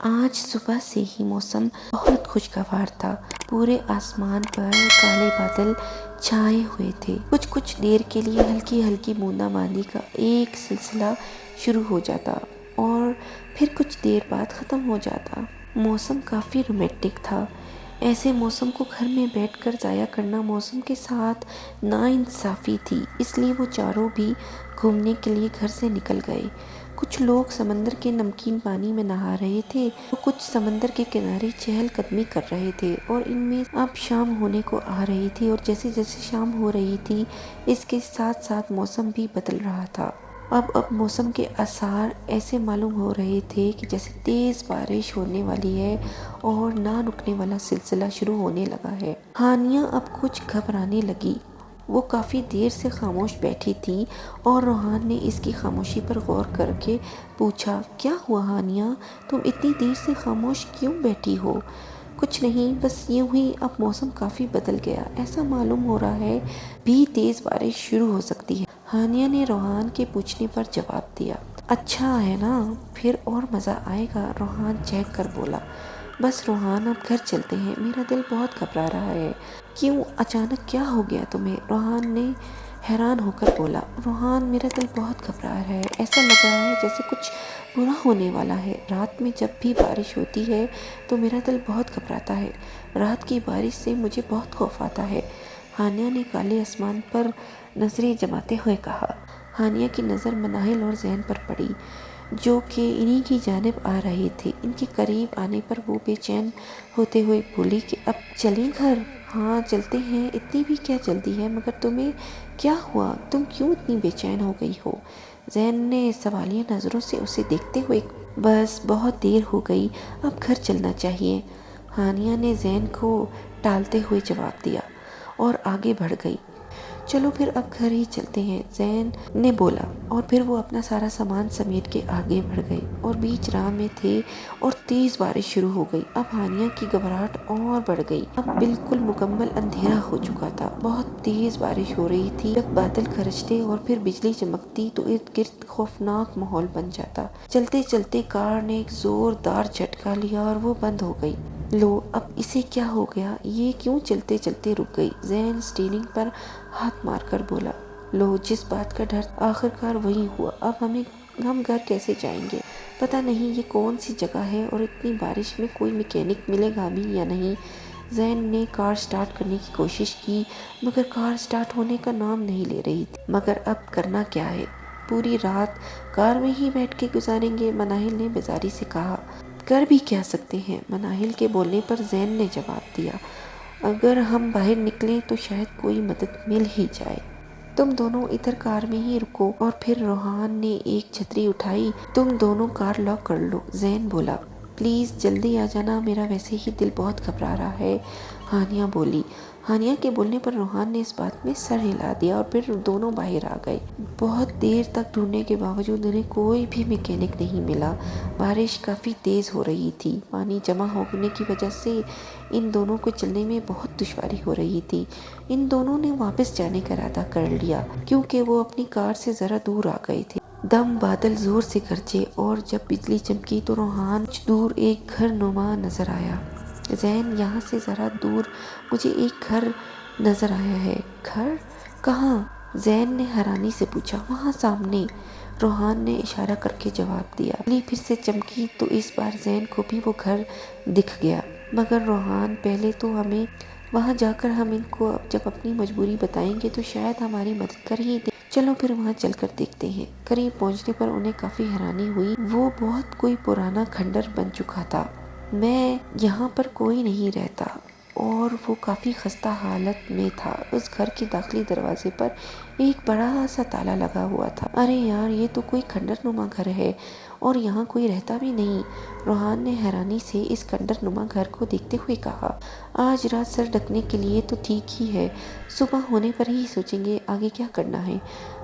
آج صبح سے ہی موسم بہت خوشگوار تھا۔ پورے آسمان پر کالے بادل چھائے ہوئے تھے۔ کچھ دیر کے لیے ہلکی ہلکی بوندا باندی کا ایک سلسلہ شروع ہو جاتا اور پھر کچھ دیر بعد ختم ہو جاتا۔ موسم کافی رومانٹک تھا۔ ایسے موسم کو گھر میں بیٹھ کر ضائع کرنا موسم کے ساتھ ناانصافی تھی، اس لیے وہ چاروں بھی گھومنے کے لیے گھر سے نکل گئے۔ کچھ لوگ سمندر کے نمکین پانی میں نہا رہے تھے تو کچھ سمندر کے کنارے چہل قدمی کر رہے تھے، اور ان میں اب شام ہونے کو آ رہی تھی، اور جیسے جیسے شام ہو رہی تھی اس کے ساتھ ساتھ موسم بھی بدل رہا تھا۔ اب موسم کے آثار ایسے معلوم ہو رہے تھے کہ جیسے تیز بارش ہونے والی ہے اور نہ رکنے والا سلسلہ شروع ہونے لگا ہے۔ ہانیہ اب کچھ گھبرانے لگی۔ وہ کافی دیر سے خاموش بیٹھی تھی اور روحان نے اس کی خاموشی پر غور کر کے پوچھا، کیا ہوا ہانیہ؟ تم اتنی دیر سے خاموش کیوں بیٹھی ہو؟ کچھ نہیں، بس یوں ہی اب موسم کافی بدل گیا، ایسا معلوم ہو رہا ہے بھی تیز بارش شروع ہو سکتی ہے۔ ہانیہ نے روحان کے پوچھنے پر جواب دیا۔ اچھا ہے نا، پھر اور مزہ آئے گا، روحان چہک کر بولا۔ بس روحان اب گھر چلتے ہیں، میرا دل بہت گھبرا رہا ہے۔ کیوں، اچانک کیا ہو گیا تمہیں؟ روحان نے حیران ہو کر بولا۔ روحان، میرا دل بہت گھبرا رہا ہے، ایسا لگ رہا ہے جیسے کچھ برا ہونے والا ہے۔ رات میں جب بھی بارش ہوتی ہے تو میرا دل بہت گھبراتا ہے، رات کی بارش سے مجھے بہت خوف آتا ہے۔ ہانیہ نے کالے آسمان پر نظریں جماتے ہوئے کہا۔ ہانیہ کی نظر مناہل اور زین پر پڑی جو کہ انہی کی جانب آ رہے تھے۔ ان کے قریب آنے پر وہ بے چین ہوتے ہوئے بولی کہ اب چلیں گھر؟ ہاں چلتے ہیں، اتنی بھی کیا جلدی ہے؟ مگر تمہیں کیا ہوا؟ تم کیوں اتنی بے چین ہو گئی ہو؟ زین نے سوالیہ نظروں سے اسے دیکھتے ہوئے بس بہت دیر ہو گئی، اب گھر چلنا چاہیے، ہانیہ نے زین کو ٹالتے ہوئے جواب دیا اور آگے بڑھ گئی۔ چلو پھر اب گھر ہی چلتے ہیں، زین نے بولا، اور پھر وہ اپنا سارا سامان سمیٹ کے آگے بڑھ گئے اور بیچ راہ میں تھے اور تیز بارش شروع ہو گئی۔ اب ہانیہ کی گھبراہٹ اور بڑھ گئی۔ اب بالکل مکمل اندھیرا ہو چکا تھا، بہت تیز بارش ہو رہی تھی، جب بادل گرجتے اور پھر بجلی چمکتی تو ارد گرد خوفناک ماحول بن جاتا۔ چلتے چلتے کار نے ایک زوردار جھٹکا لیا اور وہ بند ہو گئی۔ لو، اب اسے کیا ہو گیا؟ یہ کیوں چلتے چلتے رک گئی؟ زین اسٹیئرنگ پر ہاتھ مار کر بولا۔ لو، جس بات کا ڈر آخرکار وہی ہوا، اب ہم گھر کیسے جائیں گے؟ پتہ نہیں یہ کون سی جگہ ہے اور اتنی بارش میں کوئی میکینک ملے گا بھی یا نہیں۔ زین نے کار سٹارٹ کرنے کی کوشش کی مگر کار سٹارٹ ہونے کا نام نہیں لے رہی تھی۔ مگر اب کرنا کیا ہے؟ پوری رات کار میں ہی بیٹھ کے گزاریں گے، مناہل نے بیزاری سے کہا۔ کر بھی کیا سکتے ہیں؟ مناہل کے بولنے پر زین نے جواب دیا، اگر ہم باہر نکلیں تو شاید کوئی مدد مل ہی جائے۔ تم دونوں ادھر کار میں ہی رکو، اور پھر روحان نے ایک چھتری اٹھائی، تم دونوں کار لاک کر لو، زین بولا۔ پلیز جلدی آ جانا، میرا ویسے ہی دل بہت گھبرا رہا ہے، ہانیہ بولی۔ ہانیہ کے بولنے پر روحان نے اس بات میں سر ہلا دیا اور پھر دونوں باہر آ گئے۔ بہت دیر تک ڈھونڈنے کے باوجود انہیں کوئی بھی میکینک نہیں ملا۔ بارش کافی تیز ہو رہی تھی، پانی جمع ہونے کی وجہ سے ان دونوں کو چلنے میں بہت دشواری ہو رہی تھی۔ ان دونوں نے واپس جانے کا ارادہ کر لیا کیونکہ وہ اپنی کار سے ذرا دور آ گئے تھے۔ دم بادل زور سے گرجے اور جب بجلی چمکی تو روحان کچھ دور ایک گھر نما نظر آیا۔ زین، یہاں سے ذرا دور مجھے ایک گھر نظر آیا ہے۔ گھر؟ کہاں؟ زین نے حیرانی سے پوچھا۔ وہاں سامنے، روحان نے اشارہ کر کے جواب دیا۔ بجلی پھر سے چمکی تو اس بار زین کو بھی وہ گھر دکھ گیا۔ مگر روحان، پہلے تو ہمیں وہاں جا کر ہم ان کو جب اپنی مجبوری بتائیں گے تو شاید ہماری مدد کر ہی دیں۔ چلو پھر وہاں چل کر دیکھتے ہیں۔ قریب پہنچنے پر انہیں کافی حیرانی ہوئی، وہ بہت کوئی پرانا کھنڈر بن چکا تھا۔ میں یہاں پر کوئی نہیں رہتا اور وہ کافی خستہ حالت میں تھا۔ اس گھر کے داخلی دروازے پر ایک بڑا سا تالا لگا ہوا تھا۔ ارے یار، یہ تو کوئی کھنڈر نما گھر ہے اور یہاں کوئی رہتا بھی نہیں، روحان نے حیرانی سے اس کھنڈر نما گھر کو دیکھتے ہوئے کہا۔ آج رات سر ڈھکنے کے لیے تو ٹھیک ہی ہے، صبح ہونے پر ہی سوچیں گے آگے کیا کرنا ہے،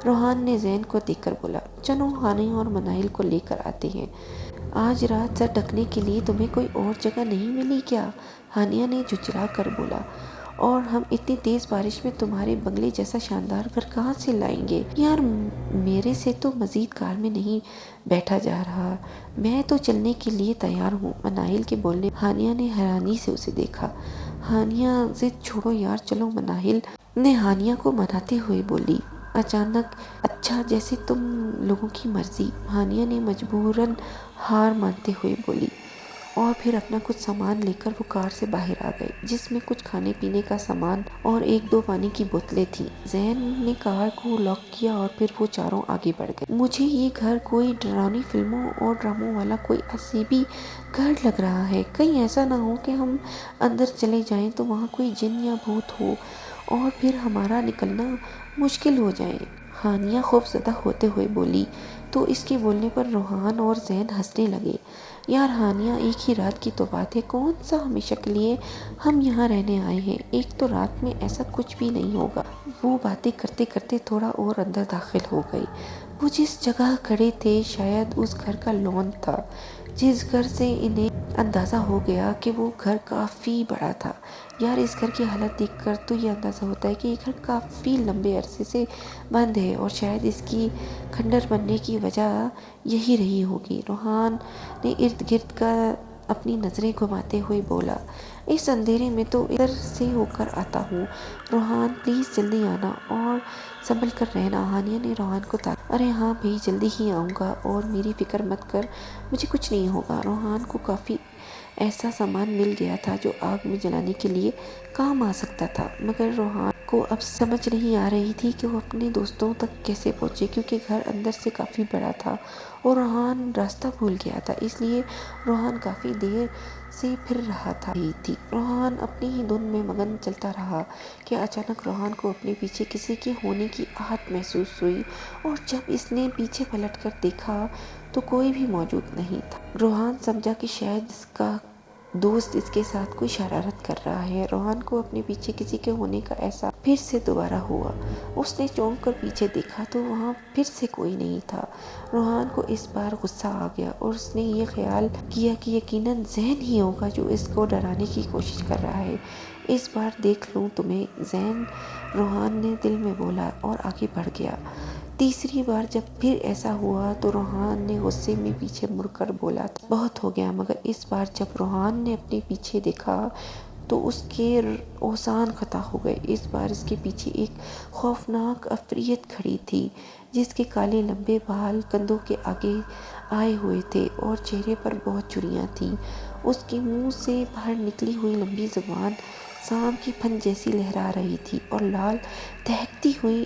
روحان نے زین کو دیکھ کر بولا۔ چلو ہانیہ اور مناہل کو لے کر آتے ہیں۔ آج رات سر ڈھکنے کے لیے تمہیں کوئی اور جگہ نہیں ملی کیا؟ ہانیہ نے جھنجھلا کر بولا۔ اور ہم اتنی تیز بارش میں تمہارے بنگلے جیسا شاندار گھر کہاں سے لائیں گے؟ یار میرے سے تو مزید کار میں نہیں بیٹھا جا رہا، میں تو چلنے کے لیے تیار ہوں، مناہل کے بولنے ہانیہ نے حیرانی سے اسے دیکھا۔ ہانیہ ضد چھوڑو یار چلو، مناہل نے ہانیہ کو مناتے ہوئے بولی۔ اچانک اچھا جیسے تم لوگوں کی مرضی، ہانیہ نے مجبوراً ہار مانتے ہوئے بولی، اور پھر اپنا کچھ سامان لے کر وہ کار سے باہر آ گئے، جس میں کچھ کھانے پینے کا سامان اور 1-2 پانی کی بوتلیں تھیں۔ زین نے کار کو لاک کیا اور پھر وہ چاروں آگے بڑھ گئے۔ مجھے یہ گھر کوئی ڈرامانی فلموں اور ڈراموں والا کوئی عجیبی گھر لگ رہا ہے، کہیں ایسا نہ ہو کہ ہم اندر چلے جائیں تو وہاں کوئی جن یا بھوت ہو اور پھر ہمارا نکلنا مشکل ہو جائے، ہانیہ خوف زدہ ہوتے ہوئے بولی۔ تو اس کے بولنے پر روحان اور زین ہنسنے لگے۔ یار ہانیہ، ایک ہی رات کی تو بات ہے، کون سا ہمیشہ کے لیے ہم یہاں رہنے آئے ہیں، ایک تو رات میں ایسا کچھ بھی نہیں ہوگا۔ وہ باتیں کرتے کرتے تھوڑا اور اندر داخل ہو گئی۔ وہ جس جگہ کھڑے تھے شاید اس گھر کا لان تھا، جس گھر سے انہیں اندازہ ہو گیا کہ وہ گھر کافی بڑا تھا۔ یار اس گھر کی حالت دیکھ کر تو یہ اندازہ ہوتا ہے کہ یہ گھر کافی لمبے عرصے سے بند ہے، اور شاید اس کی کھنڈر بننے کی وجہ یہی رہی ہوگی۔ روحان نے ارد گرد کا اپنی نظریں گھماتے ہوئے بولا، اس اندھیرے میں تو ادھر سے ہو کر آتا ہوں، روحان پلیز جلدی آنا اور سنبھل کر رہنا۔ ہانیہ نے روحان کو تاکا۔ ارے ہاں بھائی، جلدی ہی آؤں گا، اور میری فکر مت کر، مجھے کچھ نہیں ہوگا۔ روحان کو کافی ایسا سامان مل گیا تھا جو آگ میں جلانے کے لیے کام آ سکتا تھا، مگر روحان کو اب سمجھ نہیں آ رہی تھی کہ وہ اپنے دوستوں تک کیسے پہنچے، کیونکہ گھر اندر سے کافی بڑا تھا اور روحان راستہ بھول گیا تھا، اس لیے روحان کافی دیر سے پھر رہا تھی۔ روحان اپنی ہی دھن میں مگن چلتا رہا کہ اچانک روحان کو اپنے پیچھے کسی کے ہونے کی آہٹ محسوس ہوئی، اور جب اس نے پیچھے پلٹ کر دیکھا تو کوئی بھی موجود نہیں تھا۔ روحان سمجھا کہ شاید اس کا دوست اس کے ساتھ کوئی شرارت کر رہا ہے۔ روحان کو اپنے پیچھے کسی کے ہونے کا احساس پھر سے دوبارہ ہوا۔ اس نے چونک کر پیچھے دیکھا تو وہاں پھر سے کوئی نہیں تھا۔ روحان کو اس بار غصہ آ گیا اور اس نے یہ خیال کیا کہ یقیناً زین ہی ہوگا جو اس کو ڈرانے کی کوشش کر رہا ہے۔ اس بار دیکھ لوں تمہیں زین، روحان نے دل میں بولا اور آگے بڑھ گیا۔ تیسری بار جب پھر ایسا ہوا تو روحان نے غصے میں پیچھے مڑ کر بولا، بہت ہو گیا، مگر اس بار جب روحان نے اپنے پیچھے دیکھا تو اس کے اوزان قطع ہو گئے۔ اس بار اس کے پیچھے ایک خوفناک عفریت کھڑی تھی، جس کے کالے لمبے بال کندھوں کے آگے آئے ہوئے تھے اور چہرے پر بہت جھریاں تھیں۔ اس کے منہ سے باہر نکلی ہوئی لمبی زبان سانپ کی پھن جیسی لہرا رہی تھی، اور لال دہکتی ہوئی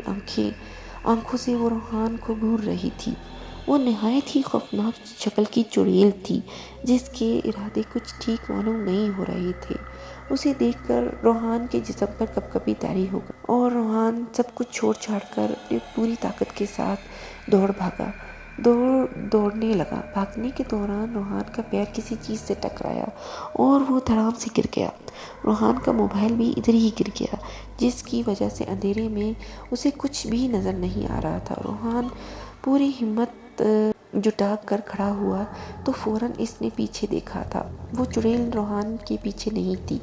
آنکھوں سے وہ روحان کو گھور رہی تھی۔ وہ نہایت ہی خوفناک شکل کی چڑیل تھی، جس کے ارادے کچھ ٹھیک معلوم نہیں ہو رہے تھے۔ اسے دیکھ کر روحان کے جسم پر کپکپی طاری ہو گئی، اور روحان سب کچھ چھوڑ چھاڑ کر اپنی پوری طاقت کے ساتھ دوڑنے لگا۔ بھاگنے کے دوران روحان کا پیر کسی چیز سے ٹکرایا اور وہ دھڑام سے گر گیا۔ روحان کا موبائل بھی ادھر ہی گر گیا، جس کی وجہ سے اندھیرے میں اسے کچھ بھی نظر نہیں آ رہا تھا۔ روحان پوری ہمت جٹا کر کھڑا ہوا تو فوراً اس نے پیچھے دیکھا تھا۔ وہ چڑیل روحان کے پیچھے نہیں تھی۔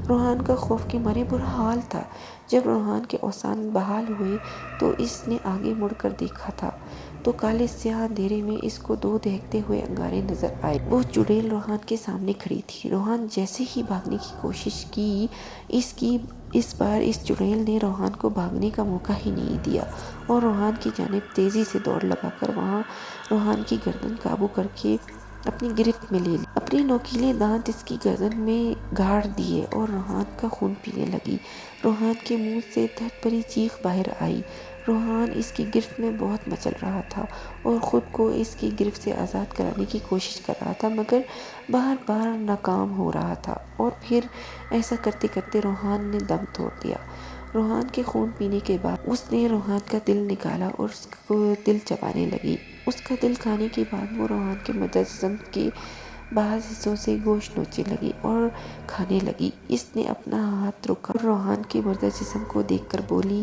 روحان کا خوف کے مارے برا حال تھا۔ جب روحان کے اوزان بحال ہوئے تو اس نے آگے مڑ کر دیکھا تھا تو کالے سیاہ اندھیرے میں اس کو 2 دہکتے ہوئے انگارے نظر آئے۔ وہ چڑیل روحان کے سامنے کھڑی تھی۔ روحان جیسے ہی بھاگنے کی کوشش کی، اس بار اس چڑیل نے روحان کو بھاگنے کا موقع ہی نہیں دیا اور روحان کی جانب تیزی سے دوڑ لگا کر وہاں روحان کی گردن قابو کر کے اپنی گرفت میں لے لی۔ اپنے نوکیلے دانت اس کی گردن میں گاڑ دیے اور روحان کا خون پینے لگی۔ روحان کے منہ سے درد بھری چیخ باہر آئی۔ روحان اس کی گرفت میں بہت مچل رہا تھا اور خود کو اس کی گرفت سے آزاد کرانے کی کوشش کر رہا تھا، مگر بار بار ناکام ہو رہا تھا، اور پھر ایسا کرتے کرتے روحان نے دم توڑ دیا۔ روحان کے خون پینے کے بعد اس نے روحان کا دل نکالا اور اس کو دل چبانے لگی۔ اس کا دل کھانے کے بعد وہ روحان کے مردہ جسم کے بعض حصوں سے گوشت نوچنے لگی اور کھانے لگی۔ اس نے اپنا ہاتھ روکا اور روحان کے مردہ جسم کو دیکھ کر بولی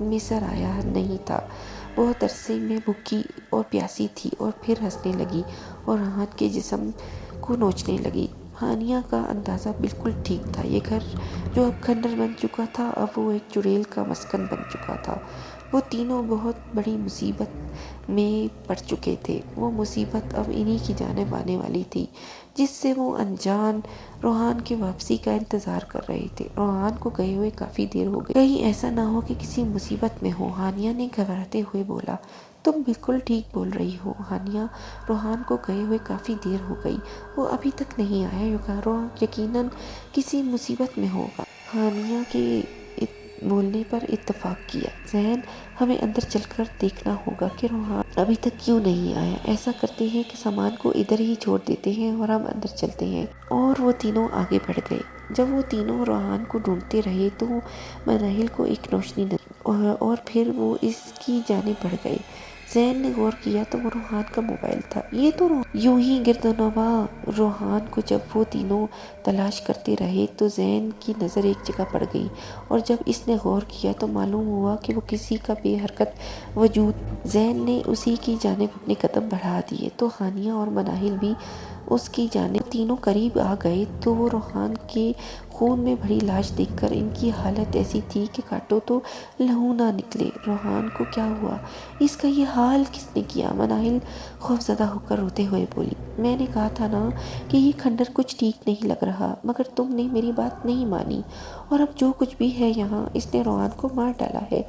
میسر آیا نہیں تھا۔ بہت عرصے میں بھوکی اور پیاسی تھی، اور پھر ہنسنے لگی اور روحان کے جسم کو نوچنے لگی۔ ہانیہ کا اندازہ بالکل ٹھیک تھا۔ یہ گھر جو اب کھنڈر بن چکا تھا، اب وہ ایک چڑیل کا مسکن بن چکا تھا۔ وہ تینوں بہت بڑی مصیبت میں پڑ چکے تھے۔ وہ مصیبت اب انہی کی جانب آنے والی تھی جس سے وہ انجان روحان کی واپسی کا انتظار کر رہے تھے۔ روحان کو گئے ہوئے کافی دیر ہو گئی، کہیں ایسا نہ ہو کہ کسی مصیبت میں ہو۔ ہانیہ نے گھبراتے ہوئے بولا۔ تم بالکل ٹھیک بول رہی ہو ہانیہ، روحان کو گئے ہوئے کافی دیر ہو گئی، وہ ابھی تک نہیں آیا، یقیناً کسی مصیبت میں ہوگا۔ ہانیہ کے بولنے پر اتفاق کیا ذہن، ہمیں اندر چل کر دیکھنا ہوگا کہ روحان ابھی تک کیوں نہیں آیا۔ ایسا کرتے ہیں کہ سامان کو ادھر ہی چھوڑ دیتے ہیں اور ہم اندر چلتے ہیں۔ اور وہ تینوں آگے بڑھ گئے۔ جب وہ تینوں روحان کو ڈھونڈتے رہے تو مناہل کو ایک روشنی نظر اور پھر وہ اس کی جانب بڑھ گئے۔ ذہن نے غور کیا تو وہ روحان کا موبائل تھا۔ یہ تو یوں ہی گردنواں روحان کو جب وہ تینوں تلاش کرتے رہے تو ذہن کی نظر ایک جگہ پڑ گئی، اور جب اس نے غور کیا تو معلوم ہوا کہ وہ کسی کا بے حرکت وجود۔ ذہن نے اسی کی جانب اپنے قدم بڑھا دیے تو ہانیہ اور مناہل بھی اس کی جانب تینوں قریب آ گئے تو وہ روحان کے خون میں بھری لاش دیکھ کر ان کی حالت ایسی تھی کہ کاٹو تو لہو نہ نکلے۔ روحان کو کیا ہوا؟ اس کا یہ حال کس نے کیا؟ مناہل خوفزدہ ہو کر روتے ہوئے بولی۔ میں نے کہا تھا نا کہ یہ کھنڈر کچھ ٹھیک نہیں لگ رہا، مگر تم نے میری بات نہیں مانی، اور اب جو کچھ بھی ہے یہاں، اس نے روحان کو مار ڈالا ہے۔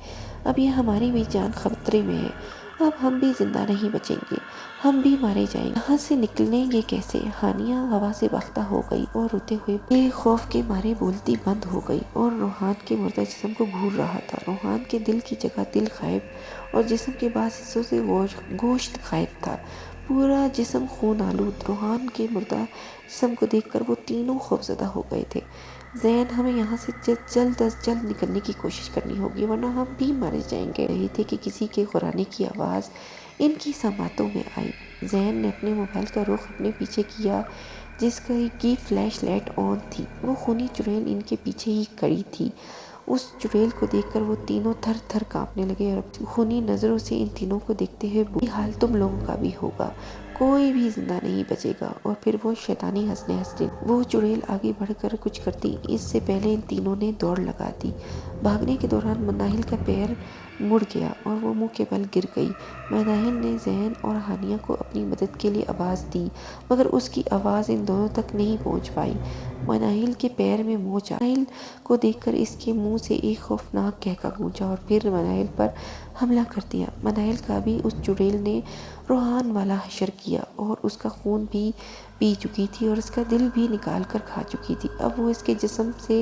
اب یہ ہماری بھی جان خطرے میں ہے۔ اب ہم بھی زندہ نہیں بچیں گے، ہم بھی مارے جائیں گے۔ یہاں سے نکلیں گے کیسے؟ ہانیہ ہوا سے باختہ ہو گئی اور روتے ہوئے خوف کے مارے بولتی بند ہو گئی اور روحان کے مردہ جسم کو گھور رہا تھا۔ روحان کے دل کی جگہ دل غائب اور جسم کے بعض حصوں سے گوشت غائب تھا، پورا جسم خون آلود۔ روحان کے مردہ جسم کو دیکھ کر وہ تینوں خوفزدہ ہو گئے تھے۔ ذہن، ہمیں یہاں سے جلد از جلد نکلنے کی کوشش کرنی ہوگی ورنہ ہم بھی مارے جائیں گے۔ رہے تھے کہ کسی کے غرانے کی آواز ان کی سماعتوں میں آئی۔ ذہن نے اپنے موبائل کا رخ اپنے پیچھے کیا جس کی فلیش لائٹ آن تھی۔ وہ خونی چڑیل ان کے پیچھے ہی کھڑی تھی۔ اس چڑیل کو دیکھ کر وہ تینوں تھر تھر کانپنے لگے اور خونی نظروں سے ان تینوں کو دیکھتے ہوئے بولی، یہ حال تم لوگوں کا بھی ہوگا، کوئی بھی زندہ نہیں بچے گا۔ اور پھر وہ شیطانی ہنسنے وہ چڑیل آگے بڑھ کر کچھ کرتی اس سے پہلے ان تینوں نے دوڑ لگا دی۔ بھاگنے کے دوران مناہل کا پیر مڑ گیا اور وہ منہ کے بل گر گئی۔ مناہل نے ذہن اور ہانیہ کو اپنی مدد کے لیے آواز دی مگر اس کی آواز ان دونوں تک نہیں پہنچ پائی۔ مناہل کے پیر میں موچ آ گئی۔ مناہل کو دیکھ کر اس کے منہ سے ایک خوفناک قہقہ گونجا اور پھر مناہل پر حملہ کر دیا۔ مناہل کا بھی اس چڑیل نے روحان والا حشر کیا اور اس کا خون بھی پی چکی تھی اور اس کا دل بھی نکال کر کھا چکی تھی۔ اب وہ اس کے جسم سے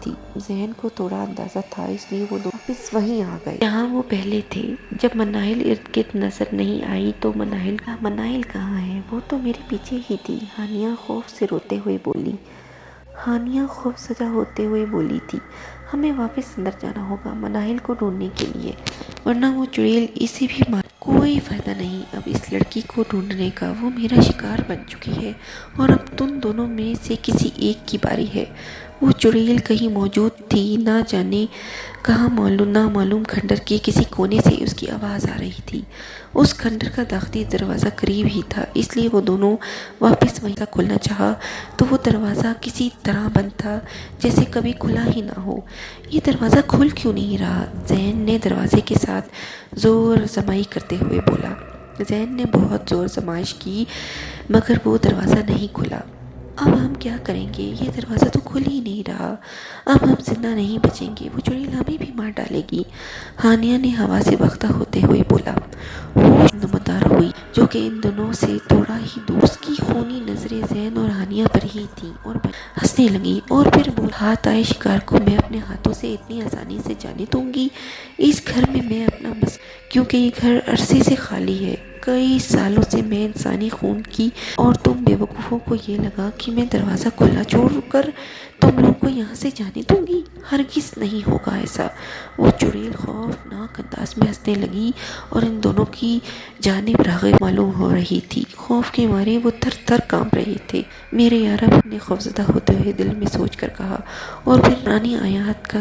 تھی۔ ذہن کو تھوڑا اندازہ تھا، اس لیے وہ واپس وہیں آ گئے جہاں وہ پہلے تھے۔ جب مناہل ارد گرد نظر نہیں آئی تو مناہل کہاں ہے؟ وہ تو میرے پیچھے ہی تھی، ہانیہ خوف سے روتے ہوئے بولی۔ ہانیہ خوفزدہ ہوتے ہوئے بولی تھی، ہمیں واپس اندر جانا ہوگا مناہل کو ڈھونڈنے کے لیے، ورنہ وہ چڑیل اسے بھی مار۔ کوئی فائدہ نہیں اب اس لڑکی کو ڈھونڈنے کا، وہ میرا شکار بن چکی ہے اور اب تم دونوں میں سے کسی ایک کی باری ہے۔ وہ چڑیل کہیں موجود تھی، نہ جانے کہاں نامعلوم کھنڈر کے کسی کونے سے اس کی آواز آ رہی تھی۔ اس کھنڈر کا داخلی دروازہ قریب ہی تھا، اس لیے وہ دونوں واپس وہیں کھولنا چاہا تو وہ دروازہ کسی طرح بند تھا جیسے کبھی کھلا ہی نہ ہو۔ یہ دروازہ کھل کیوں نہیں رہا؟ ذہن نے دروازے کے ساتھ زور زمائی کرتے ہوئے بولا۔ ذہن نے بہت زور زمائش کی مگر وہ دروازہ نہیں کھلا۔ اب ہم کیا کریں گے؟ یہ دروازہ تو کھل ہی نہیں رہا، اب ہم زندہ نہیں بچیں گے، وہ چڑیل ہمیں بھی مار ڈالے گی، ہانیہ نے ہوا سے باختہ ہوتے ہوئے بولا۔ ہوش نمودار ہوئی جو کہ ان دونوں سے تھوڑا ہی دور۔ اس کی خونی نظریں ذہن اور ہانیہ پر ہی تھیں اور ہنسنے لگی اور پھر بولی، ہاتھ آئے شکار کو میں اپنے ہاتھوں سے اتنی آسانی سے جانے دوں گی؟ اس گھر میں اپنا کیونکہ یہ گھر عرصے سے خالی ہے، کئی سالوں سے میں انسانی خون کی، اور تم بے وقوفوں کو یہ لگا کہ میں دروازہ کھلا چھوڑ کر تم لوگوں کو یہاں سے جانے دوں گی؟ ہرگز نہیں ہوگا ایسا۔ وہ چڑیل خوفناک انداز میں ہنسنے لگی اور ان دونوں کی جانب راغب معلوم ہو رہی تھی۔ خوف کے مارے وہ تھر تھر کانپ رہے تھے۔ میرے یارب نے خوفزدہ ہوتے ہوئے دل میں سوچ کر کہا، اور پھر پرانی آیات کا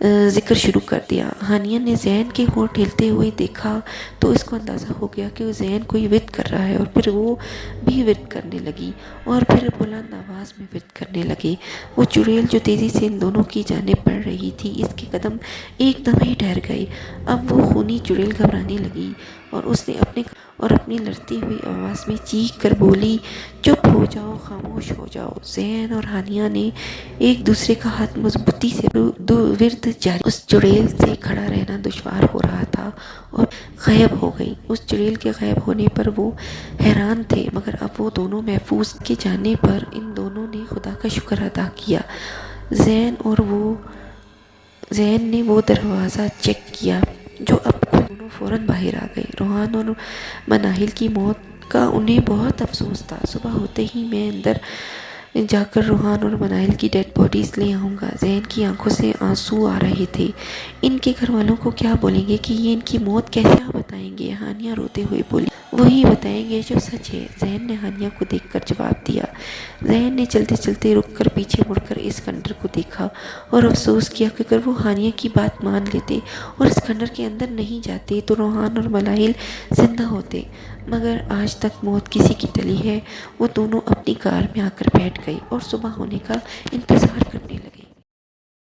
ذکر شروع کر دیا۔ ہانیہ نے زین کے ہونٹ ہلتے ہوئے دیکھا تو اس کو اندازہ ہو گیا کہ وہ زین کوئی ورد کر رہا ہے، اور پھر وہ بھی ورد کرنے لگی اور پھر بلند آواز میں ورد کرنے لگے۔ وہ چڑیل جو تیزی سے ان دونوں کی جانب بڑھ رہی تھی، اس کے قدم ایک دم ہی ٹھہر گئے۔ اب وہ خونی چڑیل گھبرانے لگی اور اس نے اپنی لرزتی ہوئی آواز میں چیخ کر بولی، چپ ہو جاؤ، خاموش ہو جاؤ۔ زین اور ہانیہ نے ایک دوسرے کا ہاتھ مضبوطی سے ورد جاری۔ اس چڑیل سے کھڑا رہنا دشوار ہو رہا تھا اور غائب ہو گئی۔ اس چڑیل کے غائب ہونے پر وہ حیران تھے، مگر اب وہ دونوں محفوظ کے جانے پر ان دونوں نے خدا کا شکر ادا کیا۔ زین نے وہ دروازہ چیک کیا جو اب دونوں فوراً باہر آ گئے۔ روحان اور مناہل کی موت کا انہیں بہت افسوس تھا۔ صبح ہوتے ہی میں اندر جا کر روحان اور مناہل کی ڈیڈ باڈیز لے آؤں گا۔ زین کی آنکھوں سے آنسو آ رہے تھے۔ ان کے گھر والوں کو کیا بولیں گے کہ یہ ان کی موت کیسے بتائیں گے؟ ہانیہ روتے ہوئے بولی، وہی بتائیں گے جو سچ ہے۔ زین نے ہانیہ کو دیکھ کر جواب دیا۔ زین نے چلتے چلتے رک کر پیچھے مڑ کر اس خنڈر کو دیکھا اور افسوس کیا کہ اگر وہ ہانیہ کی بات مان لیتے اور اس خنڈر کے اندر نہیں جاتے تو روحان اور مناہل زندہ ہوتے، مگر آج تک موت کسی کی ٹلی ہے۔ وہ دونوں اپنی کار میں آ کر بیٹھ گئے اور صبح ہونے کا انتظار کرنے لگے۔